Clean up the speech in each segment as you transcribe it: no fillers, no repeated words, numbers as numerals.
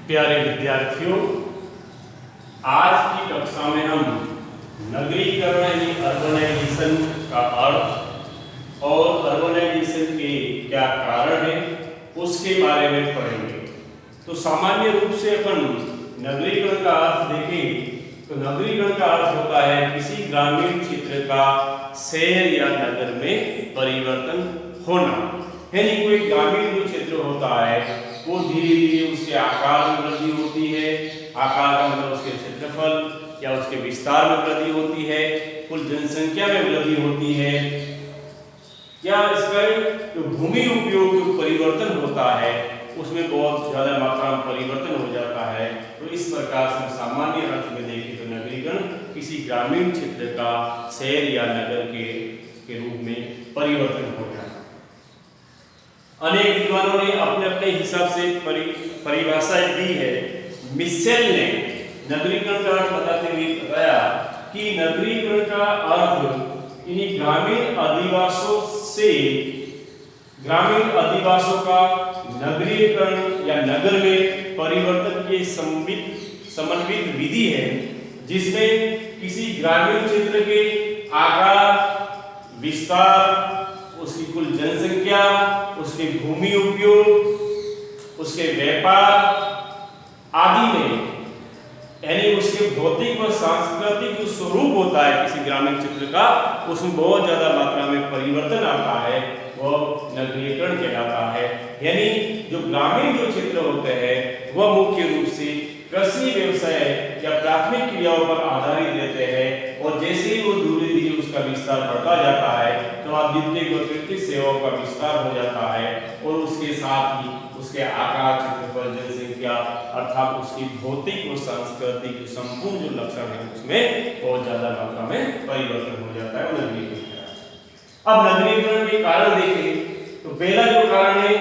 प्यारे विद्यार्थियों, आज की कक्षा में हम नगरीकरण यानी अर्बनाइजेशन का अर्थ और अर्बनाइजेशन के क्या कारण है उसके बारे में पढ़ेंगे। तो सामान्य रूप से अपन नगरीकरण का अर्थ देखें तो नगरीकरण का अर्थ होता है किसी ग्रामीण क्षेत्र का शहर या नगर में परिवर्तन होना। यानी कोई ग्रामीण जो क्षेत्र होता है वो धीरे धीरे उसके आकार में वृद्धि होती है। आकार का मतलब उसके क्षेत्रफल या उसके विस्तार में वृद्धि होती है, कुल जनसंख्या में वृद्धि होती है, या इसका जो भूमि उपयोग जो परिवर्तन होता है उसमें बहुत ज्यादा मात्रा में परिवर्तन हो जाता है। तो इस प्रकार से सामान्य अर्थ में देखें तो नगरीकरण किसी ग्रामीण क्षेत्र का शहर या नगर के रूप में परिवर्तन हो जाता है। अनेक विद्वानों ने अपने अपने हिसाब से परिभाषाएं दी है। मिशेल ने नगरीकरण का अर्थ बताते हुए बताया कि नगरीकरण का अर्थ इन्हीं ग्रामीण अधिवासों का नगरीकरण या नगर में परिवर्तन की समन्वित विधि है, जिसमें किसी ग्रामीण क्षेत्र के आकार, विस्तार, उसकी कुल जनसंख्या, उसके भूमि उपयोग, उसके व्यापार आदि में यानी उसके भौतिक व सांस्कृतिक जो स्वरूप होता है किसी ग्रामीण क्षेत्र का, उसमें बहुत ज्यादा मात्रा में परिवर्तन आता है, वह नगरीकरण कहलाता है। यानी जो ग्रामीण जो क्षेत्र होते हैं वह मुख्य रूप से कृषि व्यवसाय या प्राथमिक क्रियाओं पर आधारित रहते हैं, और जैसे ही वो धीरे धीरे उसका विस्तार बढ़ता जाता है तो औद्योगिक व कृषि सेवाओं का विस्तार हो जाता है, और उसके साथ ही उसके आकार, क्षेत्रफल, जनसंख्या अर्थात उसकी भौतिक व सांस्कृतिक जो संपूर्ण जो लक्षण है उसमें बहुत ज्यादा मात्रा में परिवर्तन हो जाता है नगरीकरण। अब नगरीकरण के कारण देखें तो पहला जो कारण है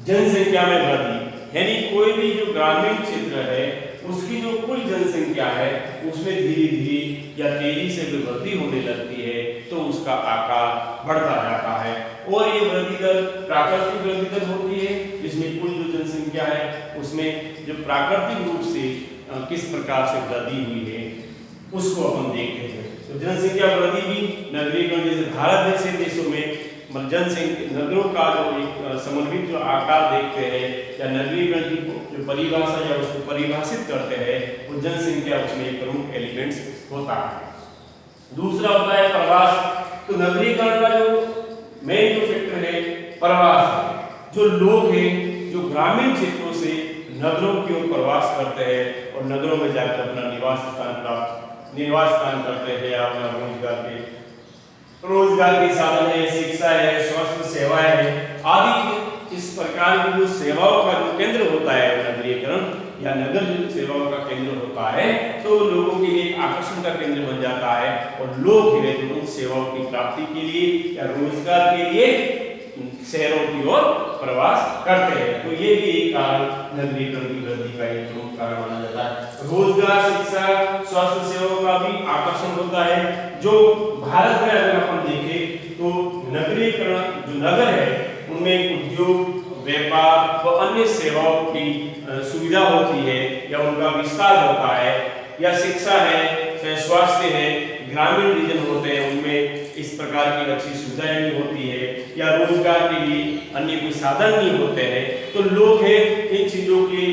जनसंख्या में वृद्धि। यानी कोई भी जो ग्रामीण क्षेत्र है उसकी जो कुल जनसंख्या है उसमें धीरे धीरे या तेजी से वृद्धि होने लगती है, तो उसका आकार बढ़ता जाता है। और ये वृद्धि दर प्राकृतिक वृद्धि दर होती है, जिसमें कुल जो जनसंख्या है उसमें जो प्राकृतिक रूप से किस प्रकार से वृद्धि हुई है उसको अपन देखते हैं। तो जनसंख्या वृद्धि भी नगरीकरण जैसे भारत जैसे देशों में जनसंख्या नगरों का जो एक समन्वित जो आकार देखते हैं या नगरीकरण की जो परिभाषा या उसको परिभाषित करते हैं, वो जनसंख्या उसमें एक प्रमुख एलिमेंट्स होता है। दूसरा होता है प्रवास। तो नगरीकरण का जो मेन जो फैक्टर है प्रवास है। जो लोग हैं जो ग्रामीण क्षेत्रों से नगरों की ओर प्रवास करते हैं और नगरों में जाकर अपना निवास स्थान करते हैं या अपना रोजगार के साधन है, शिक्षा है, स्वास्थ्य सेवाएं है आदि इस प्रकार की जो सेवाओं का जो केंद्र होता है नगरीकरण या नगर जो सेवाओं का केंद्र होता है, तो लोगों के लिए आकर्षण का केंद्र बन जाता है, और लोग धीरे उन सेवाओं की प्राप्ति के लिए या रोजगार के लिए शहरों की ओर प्रवास करते हैं। तो ये भी एक कारण नगरीकरण की वृद्धि का एक प्रमुख कारण माना जाता है। रोजगार, शिक्षा, स्वास्थ्य सेवाओं का भी आकर्षण होता है। जो भारत में अगर अपन देखें तो नगरीकरण जो नगर है उनमें उद्योग, व्यापार व अन्य सेवाओं की सुविधा होती है या उनका विस्तार होता है, या शिक्षा है, स्वास्थ्य है, ग्रामीण रीजन होते हैं उनमें इस प्रकार की अच्छी सुविधाएं नहीं होती है, या रोजगार के लिए अन्य कोई साधन नहीं होते हैं। तो लोग हैं इन चीजों की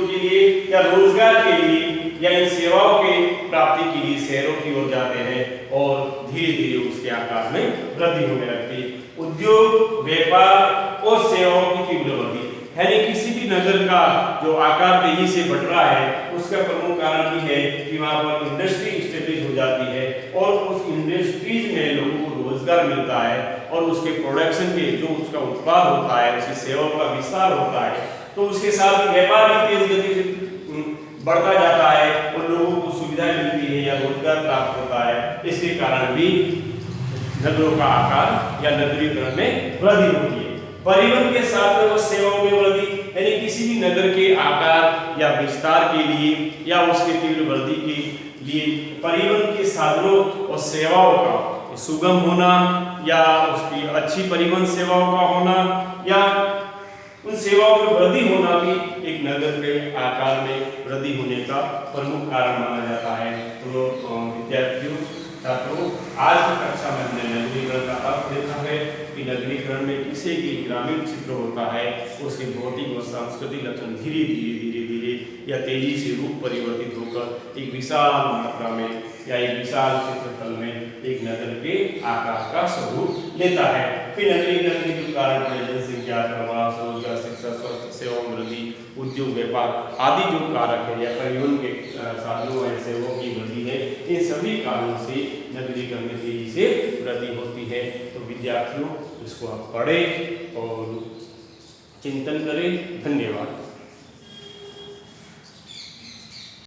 के लिए या रोजगार के लिए या इन सेवाओं के प्राप्ति के लिए शहरों की ओर जाते हैं, और धीरे धीरे उसके आकार में वृद्धि होने लगती है। उद्योग, व्यापार और सेवाओं की तीव्र वृद्धि यानी किसी भी नगर का जो आकार तेजी से बढ़ रहा है उसका प्रमुख कारण ये है कि वहां पर इंडस्ट्री स्टेब्लिश हो जाती है, और उस इंडस्ट्रीज में लोगों को रोजगार मिलता है, और उसके प्रोडक्शन के जो उसका उत्पाद होता है, उसकी सेवाओं का विस्तार होता है, तो उसके साथ व्यापार भी तेज गति से बढ़ता जाता है और लोगों को सुविधाएं मिलती है या रोजगार प्राप्त होता है। इसके कारण भी नगरों का आकार या नगरीकरण में वृद्धि होती है। परिवहन के साथ में सेवाओं में वृद्धि यानी किसी भी नगर के आकार या विस्तार के लिए या उसके तीव्र वृद्धि के लिए परिवहन के साधनों और सेवाओं का सुगम होना या उसकी अच्छी परिवहन सेवाओं का होना या उन सेवाओं में वृद्धि होना भी एक नगर के आकार में वृद्धि होने का प्रमुख कारण माना जाता है। तो विद्यार्थियों छात्रों, आज की कक्षा में हमने नगरीकरण का अर्थ देखा है कि नगरीकरण में किसी भी ग्रामीण क्षेत्र होता है उसके भौतिक व सांस्कृतिक लक्षण धीरे धीरे या तेजी से रूप परिवर्तित होकर एक विशाल मात्रा में या एक विशाल क्षेत्रफल में एक नगर के आकार का स्वरूप लेता है। फिर नगरीकरण के जो कारण है, जनसंख्या, प्रवास, रोजगार, शिक्षा, स्वास्थ्य सेवा वृद्धि, उद्योग, व्यापार आदि जो कारक है या परिवहन के साधनों या सेवाओं की वृद्धि है, इन सभी कारणों से नगरीकरण में तेजी से वृद्धि होती है। तो विद्यार्थियों, इसको आप पढ़ें और चिंतन करें। धन्यवाद।